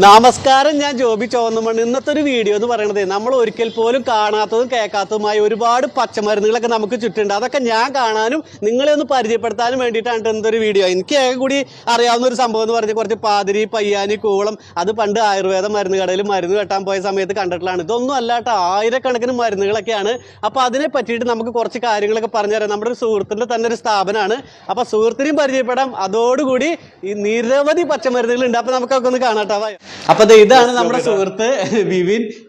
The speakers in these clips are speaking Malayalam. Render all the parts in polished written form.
നമസ്കാരം, ഞാൻ ജോബി ചോന്നമണ്ണ്. ഇന്നത്തെ ഒരു വീഡിയോ എന്ന് പറയുന്നത് നമ്മൾ ഒരിക്കൽ പോലും കാണാത്തതും കേൾക്കാത്തതുമായ ഒരുപാട് പച്ചമരുന്നുകളൊക്കെ നമുക്ക് ചുറ്റുണ്ട്. അതൊക്കെ ഞാൻ കാണാനും നിങ്ങളെ ഒന്ന് പരിചയപ്പെടുത്താനും വേണ്ടിയിട്ടാണ് എന്തൊരു വീഡിയോ. എനിക്ക് കൂടി അറിയാവുന്ന ഒരു സംഭവം എന്ന് പറഞ്ഞാൽ കുറച്ച് പാതിരി, പയ്യാനി, കൂവളം, അത് പണ്ട് ആയുർവേദ മരുന്ന് കടയിൽ മരുന്ന് കെട്ടാൻ പോയ സമയത്ത് കണ്ടിട്ടുള്ളതാണ്. ഇതൊന്നും അല്ലാട്ടോ, ആയിരക്കണക്കിന് മരുന്നുകളൊക്കെയാണ്. അപ്പോൾ അതിനെ പറ്റിയിട്ട് നമുക്ക് കുറച്ച് കാര്യങ്ങളൊക്കെ പറഞ്ഞുതരാം. നമ്മുടെ ഒരു സുഹൃത്തിൻ്റെ തന്നെ ഒരു സ്ഥാപനമാണ്. അപ്പോൾ സുഹൃത്തിനെയും പരിചയപ്പെടാം. അതോടുകൂടി ഈ നിരവധി പച്ചമരുന്നുകളുണ്ട്. അപ്പോൾ നമുക്കൊക്കെ ഒന്ന് കാണാട്ടോ. അപ്പൊ ഇതാണ് നമ്മുടെ സുഹൃത്ത്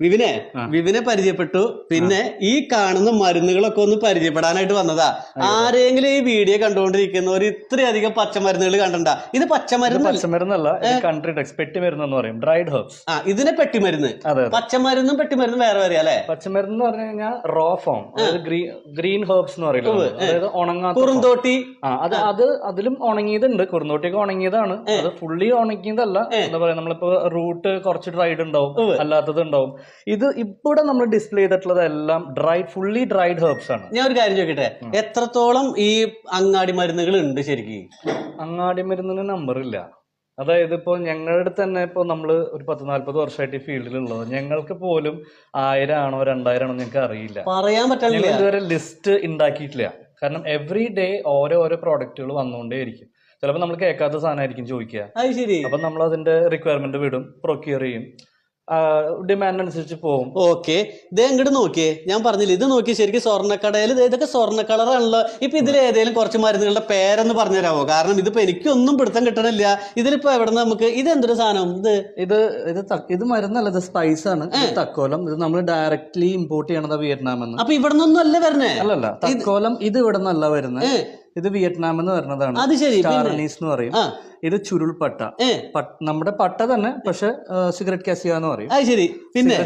വിവിനെ പരിചയപ്പെട്ടു. പിന്നെ ഈ കാണുന്ന മരുന്നുകളൊക്കെ ഒന്ന് പരിചയപ്പെടാനായിട്ട് വന്നതാ. ആരെങ്കിലും ഈ വീഡിയോ കണ്ടുകൊണ്ടിരിക്കുന്നവർ ഇത്രയധികം പച്ചമരുന്നുകൾ കണ്ടണ്ട. ഇത് പച്ചമരുന്നല്ല, പെട്ടിമരുന്ന് പറയും. Dried herbs. ഇതിനെ പെട്ടിമരുന്ന്. പച്ചമരുന്നും പെട്ടിമരുന്നും വേറെ വേറെ അല്ലെ? പച്ചമരുന്ന് എന്ന് പറഞ്ഞു കഴിഞ്ഞാൽ റോ ഫോം, ഗ്രീൻ ഹെർബ്സ് എന്ന് പറയുന്നത്. അതായത് ഉണങ്ങാത്ത കുറുന്തോട്ടി. അതിലും ഉണങ്ങിയതുണ്ട്. കുറുന്തോട്ടിയൊക്കെ ഉണങ്ങിയതാണ്. അത് ഫുള്ളി ഉണങ്ങിയതല്ല. എന്താ പറയാ, നമ്മളിപ്പോ റൂട്ട് കുറച്ച് ഡ്രൈഡ് ഉണ്ടാവും, അല്ലാത്തത് ഉണ്ടാവും. ഇത് ഇവിടെ നമ്മൾ ഡിസ്പ്ലേ ചെയ്തിട്ടുള്ളത് എല്ലാം ഫുള്ളി ഡ്രൈഡ് ഹെർബ്സ് ആണ്. ഞാൻ ഒരു കാര്യം ചോദിക്കട്ടെ, എത്രത്തോളം ഈ അങ്ങാടി മരുന്നുകൾ ഉണ്ട് ശരിക്കും? അങ്ങാടി മരുന്നിന് നമ്പർ ഇല്ല. അതായത് ഇപ്പോൾ ഞങ്ങളുടെ തന്നെ ഇപ്പോൾ നമ്മൾ ഒരു 10-40 വർഷമായിട്ട് ഈ ഫീൽഡിലുള്ളത്, ഞങ്ങൾക്ക് പോലും 1000 ആണോ 2000 ആണോ ഞങ്ങൾക്ക് അറിയില്ല, പറയാൻ പറ്റില്ല. ഇതുവരെ ലിസ്റ്റ് ഉണ്ടാക്കിയിട്ടില്ല. കാരണം എവറി ഡേ ഓരോ പ്രോഡക്റ്റുകൾ വന്നുകൊണ്ടേയിരിക്കും. ചിലപ്പോൾ നമ്മൾ കേൾക്കാത്ത സാധനമായിരിക്കും ചോദിക്കുക. അപ്പൊ നമ്മൾ അതിന്റെ റിക്വയർമെന്റ് വിടും, പ്രൊക്യൂർ ചെയ്യും, ഡിമാൻഡ് അനുസരിച്ച് പോകും. ഓക്കെ, ഇത് എങ്ങോട്ട് നോക്കിയേ, ഞാൻ പറഞ്ഞില്ല, ഇത് നോക്കി ശരിക്കും സ്വർണ്ണക്കടയിൽ ഇതൊക്കെ സ്വർണ്ണ കളറാണല്ലോ. ഇപ്പൊ ഇതിൽ ഏതെങ്കിലും കുറച്ച് മരുന്നുകളുടെ പേരൊന്ന് പറഞ്ഞുതരാമോ? കാരണം ഇതിപ്പോ എനിക്കൊന്നും പിടുത്തം കിട്ടണില്ല. ഇതിലിപ്പോ എവിടെ നമുക്ക് ഇതെന്തൊരു സാധനം? ഇത് മരുന്നല്ല, ഇത് സ്പൈസ് ആണ്. തക്കോലം. ഇത് നമ്മൾ ഡയറക്ട്ലി ഇമ്പോർട്ട് ചെയ്യണത് വിയറ്റ്നാമെന്ന്. അപ്പൊ ഇവിടെ നിന്നൊന്നും അല്ല വരണേ? അല്ലല്ല, തക്കോലം ഇത് ഇവിടെ നിന്നല്ല വരുന്നത്. ഇത് വിയറ്റ്നാം എന്ന് വരുന്നതാണ്. അത് ശരി, ചാർണീസ് എന്ന് പറയും. ഇത് ചുരുൾപട്ട, നമ്മുടെ പട്ട തന്നെ, പക്ഷെ സിഗരറ്റ് കാസിയ എന്ന് പറയും. ശരി, പിന്നെ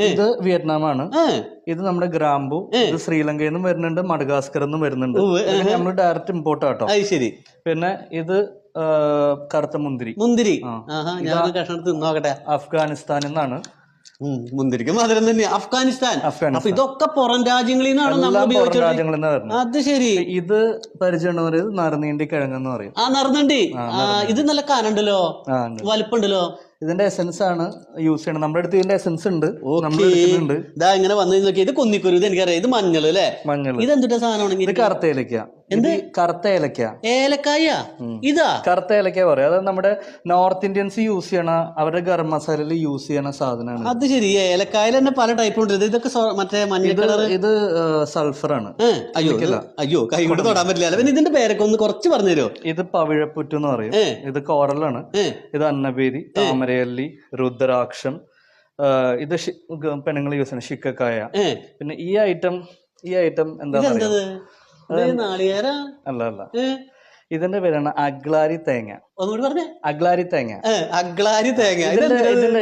ഇത് വിയറ്റ്നാമാണ്. ഇത് നമ്മുടെ ഗ്രാമ്പു. ഇത് ശ്രീലങ്കയിൽ നിന്നും വരുന്നുണ്ട്, മഡഗാസ്കർ എന്നും വരുന്നുണ്ട്. നമ്മൾ ഡയറക്റ്റ് ഇമ്പോർട്ട് ആട്ടോ. ശരി. പിന്നെ ഇത് കറുത്ത മുന്തിരി. നോക്കട്ടെ, അഫ്ഗാനിസ്ഥാനിൽ നിന്നാണ്. മുന്തിരിക്കും മധുരം തന്നെ. അഫ്ഗാനിസ്ഥാൻ. അപ്പൊ ഇതൊക്കെ പുറം രാജ്യങ്ങളിൽ നിന്നാണ് നമ്മൾ ഉപയോഗിച്ചത്. അത് ശരി. ഇത് പരിചയമുള്ളവര് നറുനീണ്ടി കിഴങ്ങെന്ന് പറയും. നറുനണ്ടി. ഇത് നല്ല കാനുണ്ടല്ലോ, വലുപ്പുണ്ടല്ലോ. ഇതിന്റെ എസൻസ് ആണ് യൂസ് ചെയ്യണം. നമ്മുടെ അടുത്ത് ഇതിന്റെ എസൻസ് ഉണ്ട്. ഇതാ ഇങ്ങനെ വന്നു നോക്കി. ഇത് കുന്നിക്കുരു, ഇത് എനിക്കറിയാം. ഇത് മഞ്ഞൾ അല്ലേ? മഞ്ഞൾ. ഇത് എന്തിന്റെ സാധനമാണ്? ഇത് കറുത്ത ഏലക്ക. എന്ത്? കറുത്ത ഏലക്ക. ഏലക്കായ? ഇതാ കറുത്ത ഏലക്ക പറയാം. അതായത് നമ്മുടെ നോർത്ത് ഇന്ത്യൻസ് യൂസ് ചെയ്യണ, അവരുടെ ഗരം മസാലയിൽ യൂസ് ചെയ്യണ സാധനമാണ്. അത് ശരി. ഏലക്കായൽ തന്നെ പല ടൈപ്പ് ഉണ്ട്. ഇതൊക്കെ മറ്റേ മഞ്ഞ. ഇത് സൾഫർ ആണ്. അയ്യോ, കൈ കൊണ്ട് തൊടാൻ പറ്റില്ല. പിന്നെ ഇതിന്റെ പേരൊക്കെ ഒന്ന് കുറച്ച് പറഞ്ഞു തരുമോ? ഇത് പവിഴപ്പുറ്റ് എന്ന് പറയും. ഇത് കോറലാണ്. ഇത് അന്നബേരി, താമരയല്ലി, രുദ്രാക്ഷം. ഇത് പെണ്ണുങ്ങൾ യൂസ് ചെയ്യണ ശിക്കക്കായ. പിന്നെ ഈ ഐറ്റം എന്താ അല്ല, ഇതിന്റെ പേരാണ് അഗ്ലാരി തേങ്ങ. ഒന്നുകൂടി പറഞ്ഞേ. അഗ്ലാരി തേങ്ങ.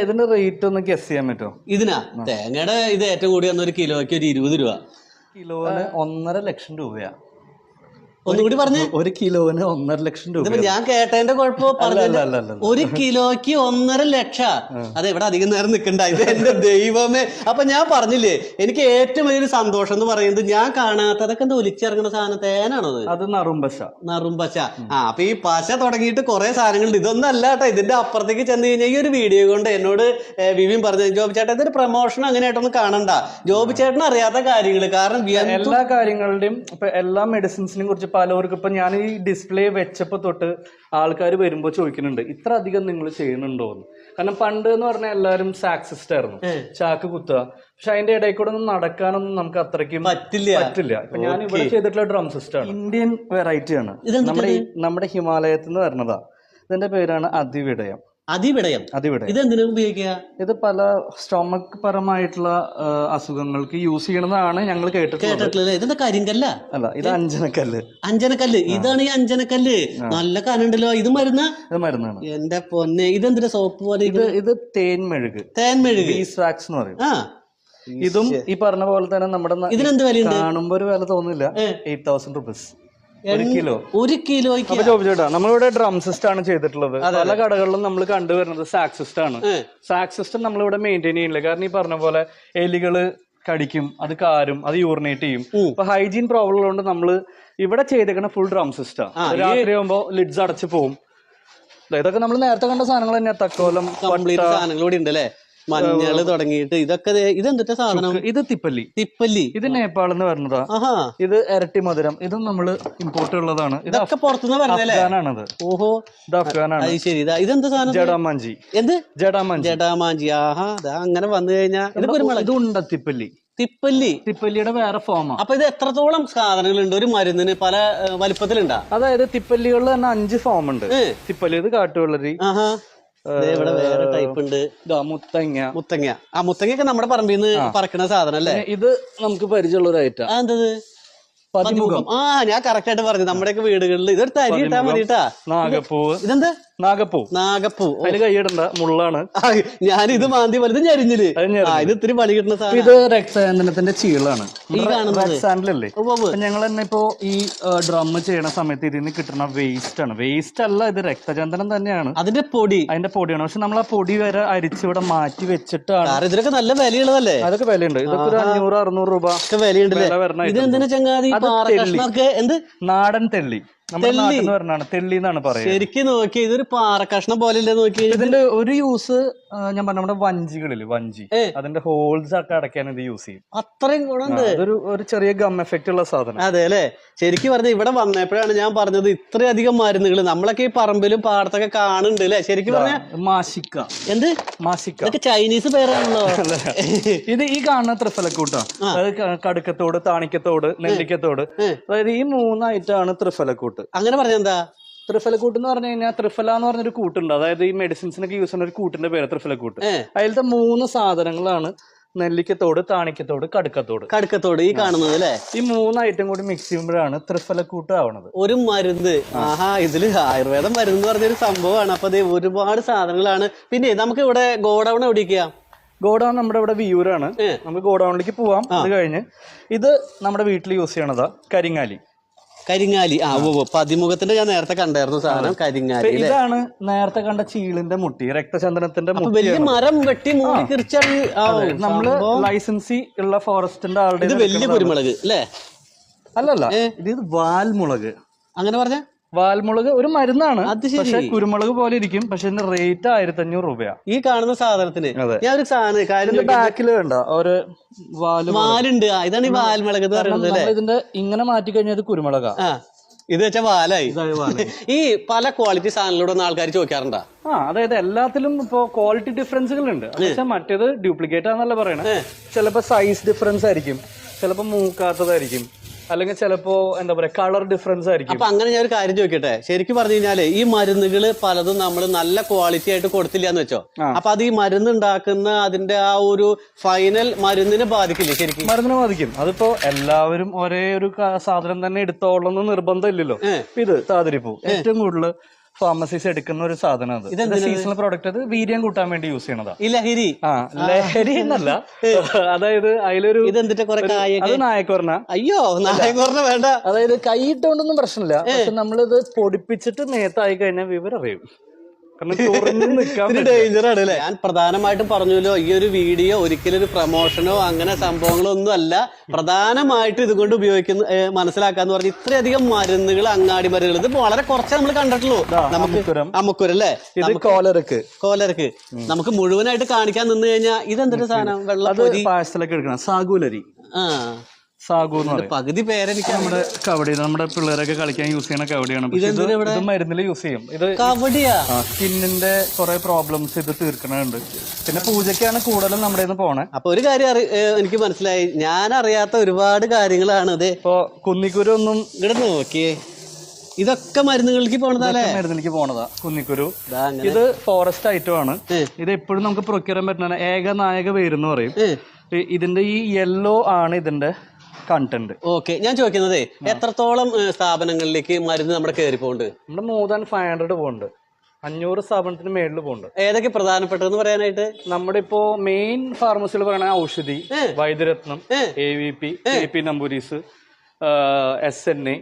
ഇതിന്റെ റേറ്റ് ഒന്ന് ഗസ് ചെയ്യാൻ പറ്റുമോ? ഇതിനാ തേങ്ങയുടെ ഇത് ഏറ്റവും കൂടി വന്ന ഒരു കിലോയ്ക്ക് ഒരു 20 രൂപ. കിലോന് 1.5 ലക്ഷം രൂപയാ. ഒന്നുകൂടി പറഞ്ഞു. 1 കിലോന് 1.5 ലക്ഷം രൂപ. ഞാൻ കേട്ടതിന്റെ കുഴപ്പം പറഞ്ഞല്ലോ. 1 കിലോയ്ക്ക് 1.5 ലക്ഷം. അതെ, ഇവിടെ അധികം നേരം നിൽക്കണ്ട. ഇത് എന്റെ ദൈവമേ. അപ്പൊ ഞാൻ പറഞ്ഞില്ലേ, എനിക്ക് ഏറ്റവും വലിയൊരു സന്തോഷം എന്ന് പറയുന്നത് ഞാൻ കാണാത്തതൊക്കെ എന്താ ഒലിച്ചിറങ്ങുന്ന സാധനം തേനാണോ? അത് നറുംപശ. അപ്പൊ ഈ പശ തുടങ്ങിയിട്ട് കുറെ സാധനങ്ങളുണ്ട്. ഇതൊന്നും അല്ല കേട്ടോ. ഇതിന്റെ അപ്പുറത്തേക്ക് ചെന്ന് കഴിഞ്ഞാൽ ഈ ഒരു വീഡിയോ കൊണ്ട് എന്നോട് വിവിൻ പറഞ്ഞു, ജോബി ചേട്ടാ ഇതൊരു പ്രൊമോഷൻ അങ്ങനെയായിട്ടൊന്നും കാണണ്ട. ജോബി ചേട്ടന് അറിയാത്ത കാര്യങ്ങൾ. കാരണം എല്ലാ കാര്യങ്ങളുടെയും ഇപ്പൊ എല്ലാ മെഡിസിൻസിനെ കുറിച്ച് പലവർക്കും ഇപ്പൊ ഞാൻ ഈ ഡിസ്പ്ലേ വെച്ചപ്പോ തൊട്ട് ആൾക്കാർ വരുമ്പോ ചോദിക്കുന്നുണ്ട്, ഇത്ര അധികം നിങ്ങൾ ചെയ്യുന്നുണ്ടോ എന്ന്. കാരണം പണ്ട് എന്ന് പറഞ്ഞാൽ എല്ലാവരും സാക്സിസ്റ്റ് ആയിരുന്നു, ചാക്ക് കുത്തുക. പക്ഷെ അതിന്റെ ഇടയിൽ കൂടെ ഒന്നും നടക്കാനൊന്നും നമുക്ക് അത്രയ്ക്കും പറ്റില്ല. ഇപ്പൊ ഞാൻ ഇവിടെ ചെയ്തിട്ടുള്ള ഡ്രം സിസ്റ്റം ആണ്. ഇന്ത്യൻ വെറൈറ്റി ആണ്. നമ്മുടെ ഹിമാലയത്തിൽ നിന്ന് വരുന്നതാ. ഇതിന്റെ പേരാണ് അതിവിടയം. ഇതെന്തിനാ ഉപയോഗിക്കുക? ഇത് പല സ്റ്റൊമക് പരമായിട്ടുള്ള അസുഖങ്ങൾക്ക് യൂസ് ചെയ്യണതാണ് ഞങ്ങൾ കേട്ടിട്ടുള്ളത്. ഇതെന്താ കരിങ്കല്ല? അല്ല, ഇത് അഞ്ജനക്കല്ല്. ഇതാണ് ഈ അഞ്ജനക്കല്ല്. നല്ല കാനുണ്ടല്ലോ. ഇത് മരുന്നാണ്. എന്റെ പൊന്നെ, ഇതെന്തിനാ സോപ്പ് പോലെ? ഇത് തേൻമെഴുക് ബീസ്വാക്സ് എന്ന് പറയും. ഇതും ഈ പറഞ്ഞ പോലെ തന്നെ നമ്മുടെ ഇതിനെന്ത് വില? കാണുമ്പോ ഒരു വില തോന്നില്ല. 8,000 rupees. 1 കിലോ. 1 കിലോയ്ക്ക്. അപ്പൊ ജോബി ചേട്ടാ, നമ്മളിവിടെ ഡ്രം സിസ്റ്റം ആണ് ചെയ്തിട്ടുള്ളത്. പല കടകളിലും നമ്മൾ കണ്ടുവരുന്നത് സാക്സ് സിസ്റ്റം ആണ്. സാക്സ് സിസ്റ്റം നമ്മളിവിടെ മെയിൻറ്റെയിൻ ചെയ്യുന്നില്ല. കാരണം ഈ പറഞ്ഞ പോലെ എലികള് കടിക്കും, അത് കാരും, അത് യൂറിനേറ്റ് ചെയ്യും. അപ്പൊ ഹൈജീൻ പ്രോബ്ലം ഉള്ളതുകൊണ്ട് നമ്മള് ഇവിടെ ചെയ്തേക്കണ ഫുൾ ഡ്രം സിസ്റ്റം. രാത്രി ആകുമ്പോ ലിഡ്സ് അടച്ചു പോകും. ഇതൊക്കെ നമ്മൾ നേരത്തെ കണ്ട സാധനങ്ങൾ തന്നെയാ. തക്കോലം, കംപ്ലീറ്റ് സാധനങ്ങൾ കൂടി ഉണ്ട് അല്ലേ? മഞ്ഞള് തുടങ്ങിയിട്ട് ഇതൊക്കെ ഇതെന്താ സാധനം? ഇത് തിപ്പല്ലി. തിപ്പല്ലി ഇത് നേപ്പാളിൽ നിന്ന് വരുന്നതാ. ഇത് ഇരട്ടി മധുരം. ഇതും നമ്മള് ഇമ്പോർട്ട് ഉള്ളതാണ്. ഇതൊക്കെ പുറത്തുനിന്ന് വരുന്നല്ലേ? അഫ്ഗാനാണത്. ഓഹോ, ഇത് അഫ്ഗാനാണ്. ശരി. ഇതെന്താ സാധനം? ജഡാമാഞ്ചി. എന്ത്? ജഡാമാഞ്ചി. ജഡാമാഞ്ചി. ആഹാ, അങ്ങനെ വന്നു കഴിഞ്ഞാൽ ഇത് കുരുമുളക്. ഇത് ഉണ്ട തിപ്പല്ലി. തിപ്പല്ലിയുടെ വേറെ ഫോമാ. അപ്പൊ ഇത് എത്രത്തോളം സാധനങ്ങളുണ്ട് ഒരു മരുന്നിന്? പല വലിപ്പത്തിലുണ്ടാ? അതായത് തിപ്പല്ലികളിൽ തന്നെ 5 ഫോം ഉണ്ട്. തിപ്പല്ലി, ഇത് കാട്ടുവെള്ളരി, ഇവിടെ വേറെ ടൈപ്പ് ഉണ്ട്. മുത്തങ്ങ. മുത്തങ്ങയൊക്കെ നമ്മുടെ പറമ്പിൽ നിന്ന് പറക്കുന്ന സാധനം അല്ലേ? ഇത് നമുക്ക് പരിചയമുള്ള ഒരു ഐറ്റം. എന്തത്? പതിമുഖം. ഞാൻ കറക്റ്റ് ആയിട്ട് പറഞ്ഞു. നമ്മുടെയൊക്കെ വീടുകളിൽ ഇതൊരു തരി ഇട്ടാ മതിട്ടാ. നാഗപ്പൂവ്. ഇതെന്താ? നാഗപ്പൂ. അതിന് കൈയിടണ്ട, മുള്ളാണ്. ഞാൻ ഇത് മാന്തി വലുത് ഞരിഞ്ഞില്. ഇത് ഇത്തിരി പണി കിട്ടുന്ന സാധനം. ഇത് രക്തചന്ദനത്തിന്റെ ചീളാണ്. സാൻഡലല്ലേ? ഞങ്ങൾ തന്നെ ഇപ്പോ ഈ ഡ്രം ചെയ്യണ സമയത്ത് ഇതിന് കിട്ടുന്ന വേസ്റ്റ് ആണ്. വേസ്റ്റ് അല്ല, ഇത് രക്തചന്ദനം തന്നെയാണ്. അതിന്റെ പൊടിയാണ്. പക്ഷെ നമ്മൾ ആ പൊടി വരെ അരിച്ചിവിടെ മാറ്റി വെച്ചിട്ടാണ്. ഇതിനൊക്കെ നല്ല വിലയുള്ളതല്ലേ? അതൊക്കെ വിലയുണ്ട്. ഇതൊക്കെ ഒരു 500-600 രൂപ വിലയുണ്ട് ചങ്ങാതി. നാടൻ തെള്ളി. നമ്മുടെ നാട്ടിൽ നിന്ന് പറഞ്ഞാണ് തെള്ളി എന്നാണ് പറയുന്നത്. ശരിക്കും നോക്കി ഇതൊരു പാറക്കഷ്ണം പോലെ നോക്കി. ഇതിന്റെ ഒരു യൂസ് ഞാൻ പറഞ്ഞ നമ്മുടെ വഞ്ചി അതിന്റെ ഹോൾസ് ഒക്കെ അടയ്ക്കാൻ ഇത് യൂസ് ചെയ്യും. അത്രയും ഗുണമുണ്ട്. ഒരു ചെറിയ ഗം എഫക്റ്റ് ഉള്ള സാധനം. അതെ അല്ലെ? ശരിക്കും പറഞ്ഞ ഇവിടെ വന്നപ്പോഴാണ് ഞാൻ പറഞ്ഞത് ഇത്രയധികം മരുന്നുകൾ നമ്മളൊക്കെ ഈ പറമ്പിലും പാടത്തൊക്കെ കാണുന്നുണ്ട് അല്ലെ? ശരിക്കും പറഞ്ഞ മാഷിക്ക. എന്ത് മാഷിക്ക? ഇതൊക്കെ ചൈനീസ് പേരാണല്ലോ. ഇത് ഈ കാണുന്ന ത്രിഫലക്കൂട്ടാണ്. അതായത് കടുക്കത്തോട്, താണിക്കത്തോട്, നെല്ലിക്കത്തോട്. അതായത് ഈ 3 ഐറ്റമാണ് ത്രിഫലക്കൂട്ട്. അങ്ങനെ പറഞ്ഞെന്താ? ത്രിഫലക്കൂട്ട് എന്ന് പറഞ്ഞു കഴിഞ്ഞാൽ ത്രിഫല എന്ന് പറഞ്ഞൊരു കൂട്ടുണ്ട്. അതായത് ഈ മെഡിസിൻസിനൊക്കെ യൂസ് ചെയ്യുന്ന ഒരു കൂട്ടിന്റെ പേര് ത്രിഫലക്കൂട്ട്. അതിലത്തെ 3 സാധനങ്ങളാണ് നെല്ലിക്കത്തോട്, താണിക്കത്തോട്, കടുക്കത്തോട്. ഈ കാണുന്നത് അല്ലെ? ഈ 3 ഐറ്റം കൂടി മിക്സ് ചെയ്യുമ്പോഴാണ് ത്രിഫലക്കൂട്ട് ആവണത്. ഒരു മരുന്ന്. ഇതില് ആയുർവേദം മരുന്ന് പറഞ്ഞൊരു സംഭവമാണ്. അപ്പൊ അത് ഒരുപാട് സാധനങ്ങളാണ്. പിന്നെ നമുക്ക് ഇവിടെ ഗോഡൌൺ എവിടേക്കാ? ഗോഡൌൺ നമ്മുടെ ഇവിടെ വിയൂരാണ്. നമുക്ക് ഗോഡൌണിലേക്ക് പോവാം. അത് കഴിഞ്ഞ് ഇത് നമ്മുടെ വീട്ടിൽ യൂസ് ചെയ്യണതാ കരിങ്ങാലി. പതിമുഖത്തിന്റെ ഞാൻ നേരത്തെ കണ്ടായിരുന്നു സാധനം. കരിങ്ങാലി. ഇതാണ് നേരത്തെ കണ്ട ചീളിന്റെ മുട്ടി, രക്തചന്ദനത്തിന്റെ വലിയ മരം വെട്ടി മൂടി തിരിച്ചാണ് നമ്മള് ലൈസൻസി ഉള്ള ഫോറസ്റ്റിന്റെ ആളുടെ. ഇത് വലിയ കുരുമുളക് അല്ലേ? അല്ലല്ല, ഇത് വാൽമുളക്. അങ്ങനെ പറഞ്ഞ വാൽമുളക് ഒരു മരുന്നാണ്. പക്ഷെ കുരുമുളക് പോലെ ഇരിക്കും. പക്ഷെ ഇതിന്റെ റേറ്റ് 1500 രൂപയാ ഈ കാണുന്ന സാധനത്തിന്. ഞാൻ ഒരു സാധനം ബാക്കിൽ വേണ്ട ഒരു വാലുണ്ട്. ഇതാണ് ഈ വാൽമുളക് എന്ന് പറയുന്നത്. ഇതിന്റെ ഇങ്ങനെ മാറ്റി കഴിഞ്ഞാൽ കുരുമുളകാ. ഇത് വെച്ചാൽ വാലായി. ഈ പല ക്വാളിറ്റി സാധനങ്ങളോടൊന്നും ആൾക്കാർ ചോദിക്കാറുണ്ടോ? അതായത് എല്ലാത്തിലും ഇപ്പൊ ക്വാളിറ്റി ഡിഫറൻസുകൾ ഉണ്ട്. പക്ഷെ മറ്റേത് ഡ്യൂപ്ലിക്കേറ്റ് ആണെന്നല്ല പറയണേ. ചിലപ്പോ സൈസ് ഡിഫറൻസ് ആയിരിക്കും, ചിലപ്പോ മൂക്കാത്തതായിരിക്കും, അല്ലെങ്കിൽ ചിലപ്പോ എന്താ പറയാ കളർ ഡിഫറൻസ് ആയിരിക്കും. അപ്പൊ അങ്ങനെ ഞാൻ ഒരു കാര്യം ചോദിക്കട്ടെ. ശരിക്കും പറഞ്ഞു കഴിഞ്ഞാല് ഈ മരുന്നുകള് പലതും നമ്മൾ നല്ല ക്വാളിറ്റി ആയിട്ട് കൊടുത്തില്ല എന്ന് വെച്ചോ, അപ്പൊ അത് ഈ മരുന്ന് ഉണ്ടാക്കുന്ന അതിന്റെ ആ ഒരു ഫൈനൽ മരുന്നിനെ ബാധിക്കില്ലേ? ശരിക്കും മരുന്നിനെ ബാധിക്കും. അതിപ്പോ എല്ലാവരും ഒരേ ഒരു സാധനം തന്നെ എടുത്തോളന്ന് നിർബന്ധം ഇല്ലല്ലോ. ഇത് താതിരിപ്പൂ ഏറ്റവും കൂടുതൽ ഫാർമസീസ് എടുക്കുന്ന ഒരു സാധനം. അത് സീസണൽ പ്രോഡക്റ്റ്. അത് വീര്യം കൂട്ടാൻ വേണ്ടി യൂസ് ചെയ്യണതാ. ഈ ലഹരി. ലഹരി എന്നല്ല, അതായത് അതിലൊരു അത് നായക്കൊറന. അയ്യോ, നായക്കൊറന വേണ്ട. അതായത് കൈയിട്ടോണ്ടൊന്നും പ്രശ്നമില്ല. പക്ഷെ നമ്മളിത് പൊടിപ്പിച്ചിട്ട് നേരത്തായി കഴിഞ്ഞാൽ വിവരം അറിയും. ഡേഞ്ചറാണ് അല്ലേ? ഞാൻ പ്രധാനമായിട്ടും പറഞ്ഞല്ലോ, ഈ ഒരു വീഡിയോ ഒരിക്കലും ഒരു പ്രൊമോഷനോ അങ്ങനെ സംഭവങ്ങളോ ഒന്നും അല്ല. പ്രധാനമായിട്ട് ഇതുകൊണ്ട് ഉപയോഗിക്കുന്ന മനസ്സിലാക്കാന്ന് പറഞ്ഞ ഇത്രയധികം മരുന്നുകൾ, അങ്ങാടി മരുന്നുകൾ, ഇത് വളരെ കുറച്ചേ നമ്മൾ കണ്ടിട്ടുള്ളൂ. നമുക്ക് അമ്മക്കുരല്ലേ? ഇത് കോലരക്ക് നമുക്ക് മുഴുവനായിട്ട് കാണിക്കാൻ നിന്ന് കഴിഞ്ഞാൽ ഇതെന്തൊരു സാധനം? വെള്ളം പാഴ്സലൊക്കെ എടുക്കണം. സാഗുലരി. സാഗു എന്ന് പറയും. പകുതി പേരെനിക്ക് നമ്മുടെ കവടി, നമ്മുടെ പിള്ളേരൊക്കെ കളിക്കാൻ യൂസ് ചെയ്യുന്ന കവടിയാണ്. ഇത് മരുന്നിൽ യൂസ് ചെയ്യും. ഇത് സ്കിന്നിന്റെ കുറെ പ്രോബ്ലംസ് ഇത് തീർക്കണുണ്ട്. പിന്നെ പൂജയ്ക്കാണ് കൂടുതലും നമ്മുടെ പോണേ. അപ്പൊ ഒരു കാര്യം എനിക്ക് മനസ്സിലായി, ഞാൻ അറിയാത്ത ഒരുപാട് കാര്യങ്ങളാണ്. ഇത് ഇപ്പൊ കുന്നിക്കുരു ഒന്നും ഇവിടെ നോക്കിയേ, ഇതൊക്കെ മരുന്നുകളിലേക്ക് പോണതല്ലേ? മരുന്നിലേക്ക് പോണതാ കുന്നിക്കുരു. ഇത് ഫോറസ്റ്റ് ഐറ്റം ആണ്. ഇത് എപ്പോഴും നമുക്ക് പ്രൊക്യൂർ ചെയ്യാൻ പറ്റുന്ന ഏകനായക വേരെന്ന് പറയും. ഇതിന്റെ ഈ യെല്ലോ ആണ് ഇതിന്റെ കണ്ടന്റ്. ഓക്കെ, ഞാൻ ചോദിക്കുന്നത് എത്രത്തോളം സ്ഥാപനങ്ങളിലേക്ക് മരുന്ന് നമ്മുടെ കയറി പോകുന്നുണ്ട്? നമ്മുടെ more than 500 പോകുന്നുണ്ട്. 500 സ്ഥാപനത്തിന് മേളിൽ പോകുന്നുണ്ട്. ഏതൊക്കെ പ്രധാനപ്പെട്ടതെന്ന് പറയാനായിട്ട്? നമ്മുടെ ഇപ്പോ മെയിൻ ഫാർമസികൾ പറയണ Aushadhi, Vaidyaratnam, AVP, AP നമ്പൂരീസ്, SNA,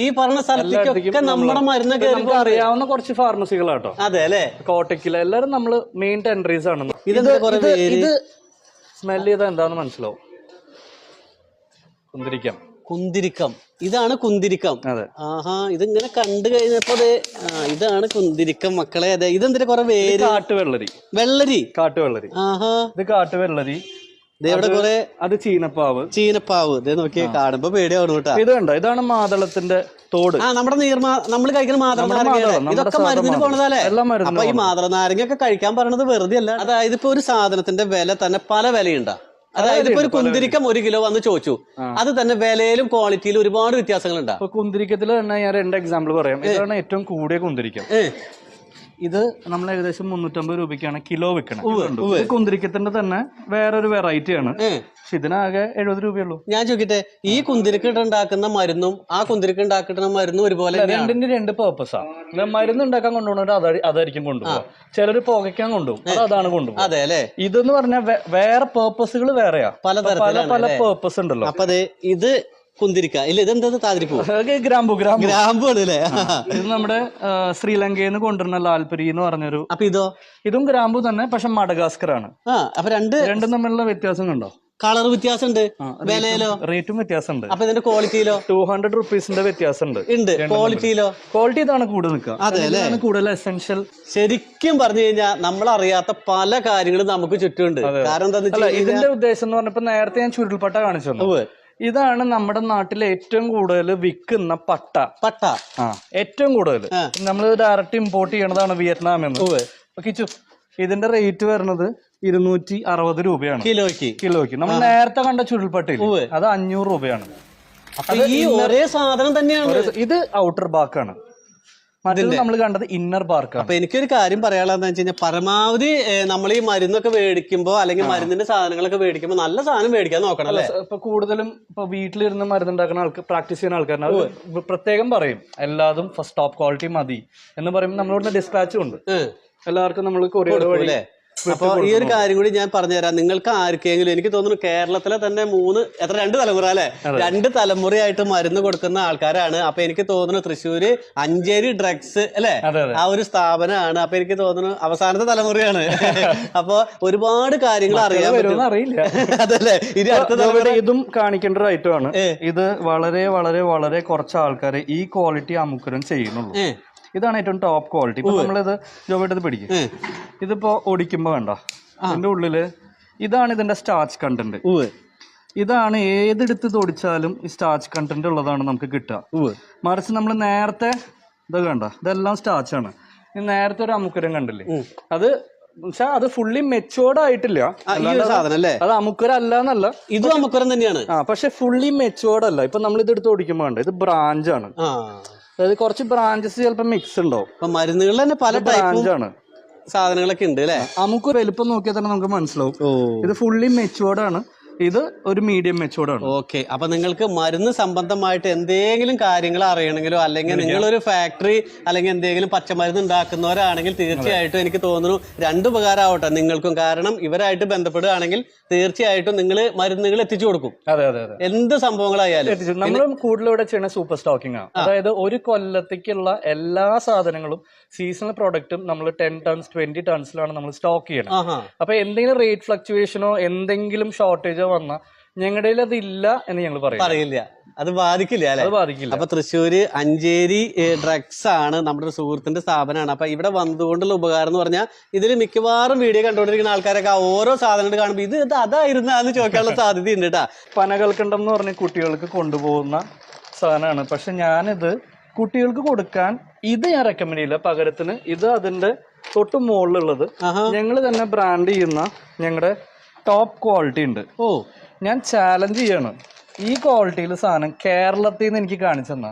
ഈ പറഞ്ഞ സ്ഥലത്തേക്കൊക്കെ നമ്മുടെ മരുന്ന് നമുക്ക് അറിയാവുന്ന കുറച്ച് ഫാർമസികളാട്ടോ. അതെ അല്ലെ? കോട്ടക്കില് എല്ലാരും നമ്മള് മെയിൻ ടെൻഡറീസ് ആണ്. ഇത് സ്മെല് ചെയ്താൽ എന്താന്ന് മനസ്സിലാവും. കുന്തിരിക്കം. കുന്തിരിക്കം, ഇതാണ് കുന്തിരിക്കം. അതെ. ആഹാ, ഇതിങ്ങനെ കണ്ടു കഴിഞ്ഞപ്പോ ഇതാണ് കുന്തിരിക്കം മക്കളെ. അതെ, ഇതെന്തിനാ കുറെ വേര്? കാട്ടുവെള്ളരി. വെള്ളരി. കാട്ടുവെള്ളരി. ആഹാ, ഇത് കാട്ടുവെള്ളരി. ഇവിടെ കുറെ അത് ചീനപ്പാവ്. ചീനപ്പാവ്. ഇതേ നോക്കിയേ, കാണുമ്പോ പേടിയാവണം കേട്ടാ. ഇത് കണ്ടോ, ഇതാണ് മാതളത്തിന്റെ തോട്. നമ്മുടെ നമ്മൾ കഴിക്കുന്ന മാതളനാരങ്ങ, ഇതൊക്കെ മരുന്നിന് പോണതല്ലേ? അപ്പൊ ഈ മാതളനാരങ്ങ ഒക്കെ കഴിക്കാൻ പറയണത് വെറുതെ അല്ല. അതായത് ഇപ്പൊ ഒരു സാധനത്തിന്റെ വില തന്നെ പല വിലയുണ്ടാ. അതായത് ഇപ്പൊ ഒരു കുന്തിരിക്കം 1 കിലോ വന്ന് ചോദിച്ചു, അത് തന്നെ വിലയിലും ക്വാളിറ്റിയിലും ഒരുപാട് വ്യത്യാസങ്ങളുണ്ട്. ഇപ്പൊ കുന്തിരിക്കത്തിൽ തന്നെ ഞാൻ 2 എക്സാമ്പിൾ പറയാം. ഇതാണ് ഏറ്റവും കൂടിയ കുന്തിരിക്കം. ഇത് നമ്മൾ ഏകദേശം 350 രൂപയ്ക്കാണ് കിലോ വെക്കണം. കുന്തിരിക്കത്തിന്റെ തന്നെ വേറൊരു വെറൈറ്റി ആണ്. പക്ഷെ ഇതിനാകെ 70 രൂപയുള്ളൂ. ഞാൻ ചോദിക്കട്ടെ, ഈ കുന്തിരിക്ക ഉണ്ടാക്കുന്ന മരുന്നും ആ കുന്തിരിക്ക ഉണ്ടാക്കുന്ന മരുന്നും ഒരുപോലെ? രണ്ടിന്റെ 2 പേർപ്പസാ. മരുന്ന് ഉണ്ടാക്കാൻ കൊണ്ടുപോകുന്നത് അതായിരിക്കും കൊണ്ടുപോകുക. ചിലര് പുകയ്ക്കാൻ കൊണ്ടുപോകും, അതാണ് കൊണ്ടുപോകും. അതെ അല്ലെ. ഇതെന്ന് പറഞ്ഞാൽ വേറെ പേർപ്പസുകൾ വേറെയാ, പല പേർപ്പസ് ഉണ്ടല്ലോ. അപ്പൊ അതെ, ഇത് കുന്തിരിക്ക ഇല്ല, ഇതെന്താ താതിരിപ്പൂ? ഗ്രാമ്പു. ഗ്രാമ്പു ആണ് അല്ലേ? ഇത് നമ്മുടെ ശ്രീലങ്കയിൽ നിന്ന് കൊണ്ടുവരുന്ന ലാൽപരി എന്ന് പറഞ്ഞൊരു. അപ്പൊ ഇതും ഗ്രാമ്പു തന്നെ, പക്ഷെ മഡഗാസ്കർ ആണ്. അപ്പൊ രണ്ടും തമ്മിലുള്ള വ്യത്യാസം കണ്ടോ? കളർ വ്യത്യാസമുണ്ട്, വിലയിലോ റേറ്റും വ്യത്യാസമുണ്ട്. അപ്പൊ ഇതിന്റെ ക്വാളിറ്റിയിലോ 200 റുപ്പീസിന്റെ വ്യത്യാസമുണ്ട്. ക്വാളിറ്റിയിലോ? ക്വാളിറ്റി ഇതാണ് കൂടുതൽ നിൽക്കുക. അതെ, കൂടുതൽ എസെൻഷ്യൽ. ശരിക്കും പറഞ്ഞു കഴിഞ്ഞാൽ നമ്മൾ അറിയാത്ത പല കാര്യങ്ങളും നമുക്ക് ചുറ്റുമുണ്ട്. കാരണം എന്താ, ഇതിന്റെ ഉദ്ദേശം എന്ന് പറഞ്ഞപ്പോ നേരത്തെ ഞാൻ ചുരുൾപ്പട്ട കാണിച്ചു തന്നു. ഇതാണ് നമ്മുടെ നാട്ടിലെ ഏറ്റവും കൂടുതൽ വിൽക്കുന്ന പട്ട. ഏറ്റവും കൂടുതൽ നമ്മൾ ഡയറക്റ്റ് ഇമ്പോർട്ട് ചെയ്യണതാണ് വിയറ്റ്നാമിൽ നിന്ന്. കിച്ചു, ഇതിന്റെ റേറ്റ് വരുന്നത് 260 രൂപയാണ് കിലോയ്ക്ക്. നമ്മൾ നേരത്തെ കണ്ട ചുരുൾപ്പട്ടയില്ല, അത് 500 രൂപയാണ്. ഈ ഒരേ സാധനം തന്നെയാണ്. ഇത് ഔട്ടർ ബാക്കാണ്, മറ്റേത് നമ്മൾ കണ്ടത് ഇന്നർ ബാർക്കാണ്. അപ്പൊ എനിക്കൊരു കാര്യം പറയാനുള്ളതെന്ന് വെച്ച് കഴിഞ്ഞാൽ, പരമാവധി നമ്മൾ ഈ മരുന്നൊക്കെ മേടിക്കുമ്പോ അല്ലെങ്കിൽ മരുന്നിന്റെ സാധനങ്ങളൊക്കെ മേടിക്കുമ്പോ നല്ല സാധനം മേടിക്കാൻ നോക്കണം അല്ലേ? ഇപ്പൊ കൂടുതലും ഇപ്പൊ വീട്ടിലിരുന്ന് മരുന്നുണ്ടാക്കുന്ന ആൾക്ക്, പ്രാക്ടീസ് ചെയ്യുന്ന ആൾക്കാരെ പ്രത്യേകം പറയും എല്ലാതും ഫസ്റ്റ് ടോപ്പ് ക്വാളിറ്റി മതി എന്ന് പറയുമ്പോൾ നമ്മളിവിടെ ഡിസ്പാച്ചും ഉണ്ട്. എല്ലാവർക്കും നമ്മൾ കൊറിയർ വഴി. അപ്പൊ ഈ ഒരു കാര്യം കൂടി ഞാൻ പറഞ്ഞുതരാം. നിങ്ങൾക്ക് ആർക്കെങ്കിലും, എനിക്ക് തോന്നുന്നു കേരളത്തിലെ തന്നെ 2 തലമുറ അല്ലെ, 2 തലമുറയായിട്ട് മരുന്ന് കൊടുക്കുന്ന ആൾക്കാരാണ്. അപ്പൊ എനിക്ക് തോന്നുന്നു തൃശ്ശൂര് അഞ്ചേരി ഡ്രഗ്സ് അല്ലെ, ആ ഒരു സ്ഥാപനമാണ്. അപ്പൊ എനിക്ക് തോന്നുന്നു അവസാനത്തെ തലമുറയാണ്. അപ്പൊ ഒരുപാട് കാര്യങ്ങൾ അറിയാൻ പറ്റും. അറിയില്ല അതല്ലേ? ഇനി അടുത്ത തലമുറ ഇതും കാണിക്കേണ്ട ഒരു ഐറ്റമാണ്. ഇത് വളരെ വളരെ വളരെ കുറച്ച് ആൾക്കാരെ ഈ ക്വാളിറ്റി അമുക്കുരം ചെയ്യുന്നുള്ളൂ. ഇതാണ് ഏറ്റവും ടോപ്പ് ക്വാളിറ്റി. ഇപ്പൊ നമ്മളിത് ജോബിട്ടത് പിടിക്കും, ഇതിപ്പോ ഒടിക്കുമ്പോ വേണ്ട, ഇതിന്റെ ഉള്ളില് ഇതാണ് ഇതിന്റെ സ്റ്റാർച്ച് കണ്ടന്റ്. ഇതാണ് ഏതെടുത്ത് തൊടിച്ചാലും ഈ സ്റ്റാർച്ച് കണ്ടന്റ് ഉള്ളതാണ് നമുക്ക് കിട്ടുക. മറിച്ച് നമ്മൾ നേരത്തെ ഇത് കണ്ട, ഇതെല്ലാം സ്റ്റാർച്ച് ആണ്. നേരത്തെ ഒരു അമുക്കുരം കണ്ടില്ലേ, അത് ഫുള്ളി മെച്ചുവേർഡ് ആയിട്ടില്ല. അത് അമുക്കുരം അല്ല എന്നല്ല, ഇതും അമുക്കുരം തന്നെയാണ്. പക്ഷെ ഫുള്ളി മെച്ചുവേർഡ് അല്ല. ഇപ്പൊ നമ്മൾ ഇത് എടുത്ത് ഓടിക്കുമ്പോ വേണ്ട, ഇത് ബ്രാഞ്ചാണ്. അതായത് കുറച്ച് ബ്രാഞ്ചസ് ചിലപ്പോ മിക്സ് ഉണ്ടാവും. മരുന്നുകളിൽ തന്നെ പല ബ്രാഞ്ചാണ്, സാധനങ്ങളൊക്കെ ഉണ്ട് അല്ലെ? നമുക്ക് വലുപ്പം നോക്കിയാൽ തന്നെ നമുക്ക് മനസ്സിലാവും. ഇത് ഫുള്ളി മെച്ചുവേർഡ് ആണ്, ഇത് ഒരു മീഡിയം മെച്ചുവേർഡ് ആണ്. ഓക്കെ. അപ്പൊ നിങ്ങൾക്ക് മരുന്ന് സംബന്ധമായിട്ട് എന്തെങ്കിലും കാര്യങ്ങൾ അറിയണമെങ്കിലോ, അല്ലെങ്കിൽ നിങ്ങളൊരു ഫാക്ടറി അല്ലെങ്കിൽ എന്തെങ്കിലും പച്ചമരുന്ന് ഉണ്ടാക്കുന്നവരാണെങ്കിൽ തീർച്ചയായിട്ടും എനിക്ക് തോന്നുന്നു 2 ഉപകാരമാവട്ടെ നിങ്ങൾക്കും. കാരണം ഇവരായിട്ട് ബന്ധപ്പെടുകയാണെങ്കിൽ തീർച്ചയായിട്ടും നിങ്ങൾ മരുന്നുകൾ എത്തിച്ചു കൊടുക്കും. അതെ അതെ അതെ, എന്ത് സംഭവങ്ങളായാലും. നമ്മളും കൂടുതലൂടെ ചെയ്യുന്ന സൂപ്പർ സ്റ്റോക്കിംഗ് ആണ്. അതായത് ഒരു കൊല്ലത്തേക്കുള്ള എല്ലാ സാധനങ്ങളും സീസണൽ പ്രോഡക്റ്റും നമ്മൾ 10 ടൺസ് 20 ടൺസിലാണ് നമ്മൾ സ്റ്റോക്ക് ചെയ്യണം. അപ്പൊ എന്തെങ്കിലും റേറ്റ് ഫ്ലക്ച്വേഷനോ എന്തെങ്കിലും ഷോർട്ടേജോ വന്ന ഞങ്ങളുടെ അത് ഇല്ല എന്ന് ഞങ്ങൾ പറയില്ല. അത് ബാധിക്കില്ല അല്ലെ? അത് ബാധിക്കില്ല. അപ്പൊ തൃശ്ശൂര് അഞ്ചേരി ഡ്രഗ്സ് ആണ് നമ്മുടെ ഒരു സുഹൃത്തിന്റെ സ്ഥാപനമാണ്. അപ്പൊ ഇവിടെ വന്നുകൊണ്ടുള്ള ഉപകാരം എന്ന് പറഞ്ഞാൽ, ഇതിൽ മിക്കവാറും വീഡിയോ കണ്ടുകൊണ്ടിരിക്കുന്ന ആൾക്കാരൊക്കെ ഓരോ സാധനങ്ങൾ കാണുമ്പോൾ ഇത് അതായിരുന്നാന്ന് ചോദിക്കാനുള്ള സാധ്യത ഉണ്ട് കേട്ടാ. പനകൽക്കണ്ടം എന്ന് പറഞ്ഞ കുട്ടികൾക്ക് കൊണ്ടുപോകുന്ന സാധനമാണ്. പക്ഷെ ഞാനിത് കുട്ടികൾക്ക് കൊടുക്കാൻ ഞാൻ റെക്കമെൻഡ് ചെയ്യില്ല. പകരത്തിന് ഇത് അതിന്റെ തൊട്ട് മുകളിലുള്ളത് ഞങ്ങൾ തന്നെ ബ്രാൻഡ് ചെയ്യുന്ന ഞങ്ങളുടെ ടോപ്പ് ക്വാളിറ്റി ഉണ്ട്. ഞാൻ ചാലഞ്ച് ചെയ്യണം, ഈ ക്വാളിറ്റിയിൽ സാധനം കേരളത്തിൽ നിന്ന് എനിക്ക് കാണിച്ചു തന്നാ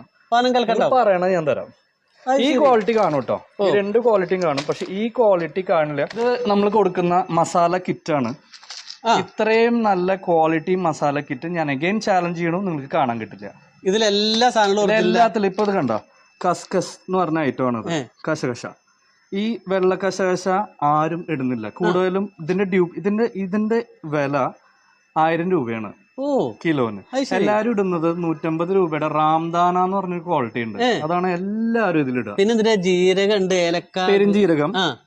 പറയണത് ഞാൻ തരാം. ഈ ക്വാളിറ്റി കാണും കേട്ടോ, ഈ 2 ക്വാളിറ്റിയും കാണും. പക്ഷെ ഈ ക്വാളിറ്റി കാണില്ല. ഇത് നമ്മൾ കൊടുക്കുന്ന മസാല കിറ്റാണ്. ഇത്രയും നല്ല ക്വാളിറ്റി മസാല കിറ്റ് ഞാൻ അഗൈൻ ചാലഞ്ച് ചെയ്യണം, നിങ്ങൾക്ക് കാണാൻ കിട്ടില്ല. ഇതിലെല്ലാ സാധനങ്ങളും എല്ലാത്തിലും. ഇപ്പൊ ഇത് കണ്ടോ, കസ്കസ് എന്ന് പറഞ്ഞ ഐറ്റമാണ്. കശകശ, ഈ വെള്ള കശകശ ആരും ഇടുന്നില്ല. കൂടുതലും ഇതിന്റെ വില 1000 രൂപയാണ് കിലോന്. എല്ലാരും ഇടുന്നത് 150 രൂപയുടെ റാംദാന എന്ന് പറഞ്ഞൊരു ക്വാളിറ്റി ഉണ്ട്, അതാണ് എല്ലാരും ഇതിലിടുക. പിന്നെ ജീരകം ഉണ്ട്, ഏലക്ക,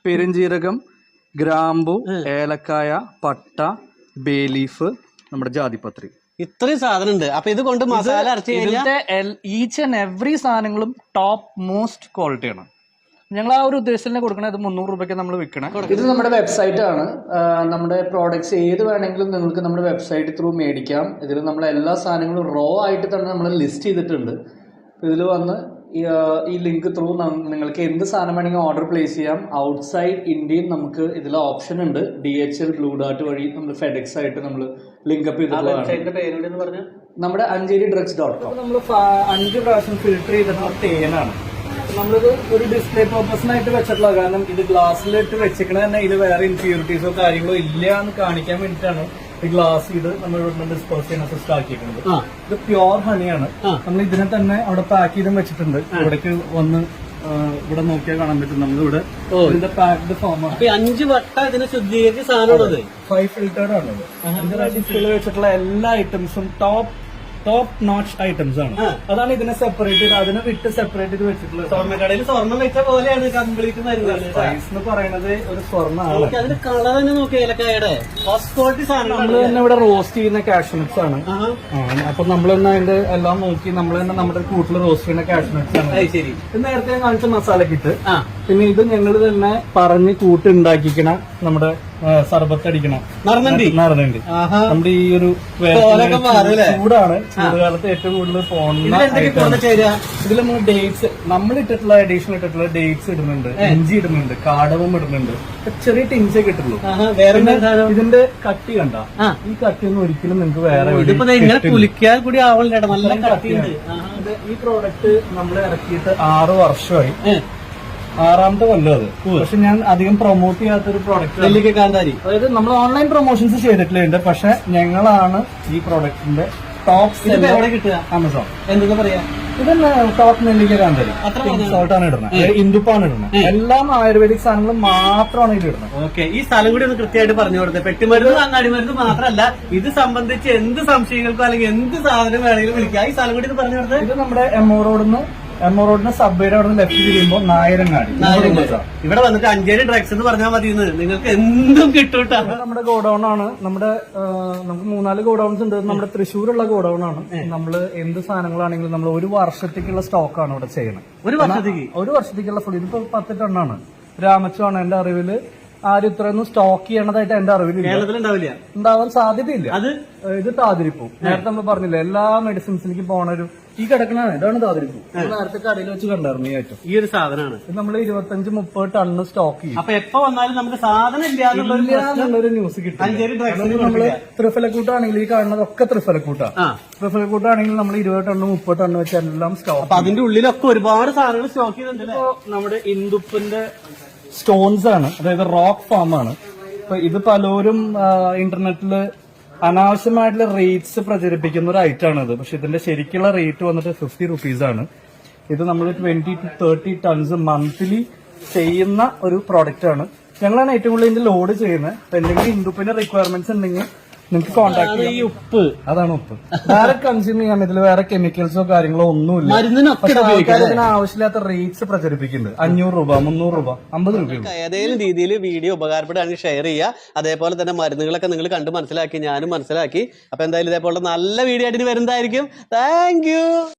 പെരുംജീരകം, ഗ്രാമ്പു, ഏലക്കായ, പട്ട, ബേ ലീഫ്, നമ്മുടെ ജാതിപത്രി. ഇത്രയും സാധനം ഉണ്ട്. അപ്പൊ ഇത് കൊണ്ട് മസാല അരച്ച് കഴിഞ്ഞാൽ ഈച്ച് ആൻഡ് എവറി സാധനങ്ങളും ടോപ്പ് മോസ്റ്റ് ക്വാളിറ്റിയാണ്. ഞങ്ങൾ ആ ഒരു ഉദ്ദേശത്തിന് കൊടുക്കണത് 300 രൂപയ്ക്ക് നമ്മൾ വിൽക്കണം. ഇത് നമ്മുടെ വെബ്സൈറ്റ് ആണ്. നമ്മുടെ പ്രോഡക്ട്സ് ഏത് വേണമെങ്കിലും നിങ്ങൾക്ക് നമ്മുടെ വെബ്സൈറ്റ് ത്രൂ മേടിക്കാം. ഇതിൽ നമ്മൾ എല്ലാ സാധനങ്ങളും റോ ആയിട്ട് തന്നെ നമ്മൾ ലിസ്റ്റ് ചെയ്തിട്ടുണ്ട്. ഇതിൽ വന്ന് ഈ ലിങ്ക് ത്രൂ നിങ്ങൾക്ക് എന്ത് സാധനം വേണമെങ്കിൽ ഓർഡർ പ്ലേസ് ചെയ്യാം. ഔട്ട്സൈഡ് ഇന്ത്യയിൽ നമുക്ക് ഇതിൽ ഓപ്ഷൻ ഉണ്ട്. DHL ബ്ലൂ ഡാർട്ട് വഴി നമ്മൾ ഫെഡെക്സ് ആയിട്ട് നമ്മൾ ലിങ്കപ്പ് ചെയ്തിട്ടുള്ളതാണ്. നമ്മുടെ anjali-drugs.com. നമ്മൾ 5 പ്രാവശ്യം ഫിൽറ്റർ ചെയ്തിട്ടുള്ള തേനാണ്. നമ്മളിത് ഒരു ഡിസ്പ്ലേ പർപ്പസിനായിട്ട് വെച്ചിട്ടുള്ള, കാരണം ഇത് ഗ്ലാസ്സിലിട്ട് വെച്ചിരിക്കണത് തന്നെ ഇത് വേറെ ഇൻഫ്യൂരിറ്റീസോ കാര്യങ്ങളോ ഇല്ല എന്ന് കാണിക്കാൻ വേണ്ടിയിട്ടാണ് ഈ ഗ്ലാസ് ഇത് നമ്മൾ ഇവിടെ ഡിസ്പോസ് ചെയ്യാൻ സിസ്റ്റം ആക്കിയിരിക്കുന്നത്. ഇത് പ്യോർ ഹണിയാണ്. നമ്മൾ ഇതിനെ തന്നെ അവിടെ പാക്ക് ചെയ്തും വെച്ചിട്ടുണ്ട്. ഇവിടേക്ക് വന്ന് ഇവിടെ നോക്കിയാൽ കാണാൻ പറ്റും. നമ്മളിവിടെ ഇതിന്റെ പാക്ഡ് ഫോമാണ്. 5 വട്ടം ഇതിനെ ശുദ്ധീകരിച്ച സാധനമാണത്. 5 ഫിൽറ്റേർഡ് ആണത്. ഇതിന്റെ ഡിസ്പ്ലേയിൽ വെച്ചിട്ടുള്ള എല്ലാ ഐറ്റംസും ടോപ്പ് നോച്ച് ഐറ്റംസ് ആണ്. അതാണ് ഇതിനെ സെപ്പറേറ്റ് ചെയ്ത് അതിനെ വിട്ട് സെപ്പറേറ്റ് ചെയ്ത് വെച്ചിട്ടുള്ളത്. സ്വർണ്ണക്കടയിൽ സ്വർണ്ണം വെച്ച പോലെയാണ് കംപ്ലീറ്റ് മരുന്നുകൾ. പ്രൈസ് എന്ന് പറയുന്നത് ഒരു സ്വർണ്ണമാണ്. അതിന്റെ കളർ തന്നെ നോക്കി ഏലക്കായുടെ ഫസ്റ്റ് ക്വാളിറ്റി സാധനം. നമ്മൾ തന്നെ ഇവിടെ റോസ്റ്റ് ചെയ്യുന്ന കാഷ്നട്ട്സ് ആണ്. അപ്പൊ നമ്മൾ തന്നെ അതിന്റെ എല്ലാം നോക്കി നമ്മൾ തന്നെ നമ്മുടെ കൂട്ടിൽ റോസ്റ്റ് ചെയ്യുന്ന കാഷ്നട്ട്സ് ആണ്. ശരി. ഇത് നേരത്തെ ഞാൻ കാണിച്ച മസാല കിറ്റ്. പിന്നെ ഇത് ഞങ്ങൾ തന്നെ പറഞ്ഞ് കൂട്ടുണ്ടാക്കിക്കണ നമ്മുടെ സർബത്ത് അടിക്കണം നറുനണ്ടി. നമ്മുടെ ഈ ഒരു ചൂടാണ്, ചൂടുകാലത്ത് ഏറ്റവും കൂടുതൽ പോകുന്ന. ഇതിൽ നമ്മൾ ഡേറ്റ്സ് നമ്മളിട്ടിട്ടുള്ള അഡീഷണൽ ഇട്ടിട്ടുള്ള ഡേറ്റ്സ് ഇടുന്നുണ്ട്, ഇഞ്ചി ഇടുന്നുണ്ട്, കാടകം ഇടുന്നുണ്ട്. ചെറിയ ടിൻസേ കിട്ടുള്ളൂ. ഇതിന്റെ കട്ടി കണ്ട, ഈ കട്ടിയൊന്നും ഒരിക്കലും നിങ്ങൾക്ക് വേറെ കുലിക്കാൻ കൂടി ആവണ്ട. നല്ല കട്ടിയുണ്ട്. ഈ പ്രോഡക്റ്റ് നമ്മൾ ഇറക്കിയിട്ട് 6 വർഷമായി. 6ാമത്തെ കൊല്ലം അത്. പക്ഷെ ഞാൻ അധികം പ്രൊമോട്ട് ചെയ്യാത്തൊരു പ്രോഡക്റ്റ് നെല്ലിക്ക കാന്താരി. അതായത് നമ്മൾ ഓൺലൈൻ പ്രൊമോഷൻസ് ചെയ്തിട്ടുണ്ട്. പക്ഷെ ഞങ്ങളാണ് ഈ പ്രോഡക്റ്റിന്റെ ടോപ്പ് എവിടെ കിട്ടുക? ആമസോൺ. എന്താ പറയാ, ഇതന്നെ ടോപ്പ് നെല്ലിക്ക കാന്താരി. സോൾട്ട് ആണ് ഇടുന്നത്, ഇന്ദുപ്പാണ് ഇടുന്നത്. എല്ലാം ആയുർവേദിക് സാധനങ്ങൾ മാത്രമാണ് ഇതിൽ ഇടുന്നത്. ഓക്കെ, ഈ സ്ഥലം കൂടി ഒന്ന് കൃത്യമായിട്ട് പറഞ്ഞു കൊടുത്തത്. പെട്ടിമരുന്ന് അങ്ങാടിമരുന്ന് മാത്രമല്ല, ഇത് സംബന്ധിച്ച് എന്ത് സംശയങ്ങൾക്കോ അല്ലെങ്കിൽ എന്ത് സാധനം വേണമെങ്കിലും വിളിക്കാം. ഈ സ്ഥലം കൂടി പറഞ്ഞു കൊടുത്തത്. ഇത് നമ്മുടെ എമ്മോ റോഡിന് സബ്വേയുടെ അവിടെ നിന്ന് ലെഫ്റ്റ് തിരിയുമ്പോൾ നായരങ്ങാടി. ഇവിടെ വന്നിട്ട് അഞ്ചേരി ഡ്രഗ്സ് എന്ന് പറഞ്ഞാൽ മതി, നിങ്ങൾക്ക് എന്തും കിട്ടൂട്ടാ. നമ്മുടെ ഗോഡൌൺ ആണ്. നമുക്ക് 3-4 ഗോഡൌൺസ് ഉണ്ട്. നമ്മുടെ തൃശ്ശൂരുള്ള ഗോഡൌൺ ആണ്. നമ്മൾ എന്ത് സാധനങ്ങളാണെങ്കിലും നമ്മൾ 1 വർഷത്തേക്കുള്ള സ്റ്റോക്കാണ് ഇവിടെ ചെയ്യണം. 1 വർഷത്തേക്കുള്ള ഫുൾ. ഇതിപ്പോ 10 ടണ്ണാണ്. രാമച്ചുവാണ് എന്റെ അറിവില് ആരും ഇത്രയൊന്നും സ്റ്റോക്ക് ചെയ്യണതായിട്ട് എന്റെ അറിവിൽ ഉണ്ടാവാൻ സാധ്യതയില്ല. ഇത് താതിരിപ്പൂ. നേരത്തെ നമ്മൾ പറഞ്ഞില്ല, എല്ലാ മെഡിസിൻസിലേക്ക് പോണൊരു ഈ കിടക്കണാണ്. ഇതാണ് താതിരിപ്പൂ. നേരത്തെ കടയിൽ വെച്ച് കണ്ടായിരുന്നു ഈ ഐറ്റം. ഈ ഒരു സാധനമാണ്. ഇത് നമ്മൾ 25-30 ടണ്ണ് സ്റ്റോക്ക് ചെയ്യും. അപ്പൊ എപ്പോ വന്നാലും നമുക്ക് സാധനം ഇല്ലാന്നുള്ളൊരു ന്യൂസ് കിട്ടും. നമ്മള് ത്രിഫലക്കൂട്ടാണെങ്കിൽ ഈ കാണുന്നതൊക്കെ ത്രിഫലക്കൂട്ടാണ്. ത്രിഫലക്കൂട്ടാണെങ്കിൽ നമ്മൾ 20 ടണ്ണ് 30 ടണ്ണ് വെച്ച് എല്ലാം സ്റ്റോക്ക്. അപ്പൊ അതിന്റെ ഉള്ളിലൊക്കെ ഒരുപാട് സാധനങ്ങൾ സ്റ്റോക്ക് ചെയ്യുന്നുണ്ട്. നമ്മുടെ ഇന്ദുപ്പിന്റെ സ്റ്റോൺസ് ആണ്, അതായത് റോക്ക് ഫോം ആണ്. അപ്പൊ ഇത് പലരും ഇന്റർനെറ്റില് അനാവശ്യമായിട്ടുള്ള റേറ്റ്സ് പ്രചരിപ്പിക്കുന്ന ഒരു ഐറ്റം ആണ് ഇത്. പക്ഷെ ഇതിന്റെ ശരിക്കുള്ള റേറ്റ് വന്നിട്ട് 50 റുപ്പീസ് ആണ്. ഇത് നമ്മൾ 20 to 30 ടൺസ് മന്ത്ലി ചെയ്യുന്ന ഒരു പ്രോഡക്റ്റ് ആണ്. ഞങ്ങളാണ് ഏറ്റവും കൂടുതൽ ഇതിന്റെ ലോഡ് ചെയ്യുന്നത്. അപ്പൊ എന്തെങ്കിലും ഇന്ദുപ്പിന്റെ റിക്വയർമെന്റ്സ് ഉണ്ടെങ്കിൽ നിങ്ങൾക്ക് കോൺടാക്ട് ചെയ്യാം. ഈ ഉപ്പ്, അതാണ് ഉപ്പ്. ഡയറക്റ്റ് കൺസ്യൂം ചെയ്യാൻ ഇതിൽ വേറെ കെമിക്കൽസോ കാര്യങ്ങളോ ഒന്നുമില്ല. ഇതിന് ആവശ്യമില്ലാത്ത റേറ്റ്സ് പ്രചരിപ്പിക്കുന്നുണ്ട്. 500 രൂപ, 300 രൂപ, 50 രൂപ. ഏതെങ്കിലും രീതിയിൽ വീഡിയോ ഉപകാരപ്പെടുകയാണെങ്കിൽ ഷെയർ ചെയ്യുക. അതേപോലെ തന്നെ മരുന്നുകളൊക്കെ നിങ്ങൾ കണ്ട് മനസ്സിലാക്കി, ഞാനും മനസ്സിലാക്കി. അപ്പൊ എന്തായാലും ഇതേപോലെ നല്ല വീഡിയോ ആയിട്ട് വരുന്നതായിരിക്കും. Thank you.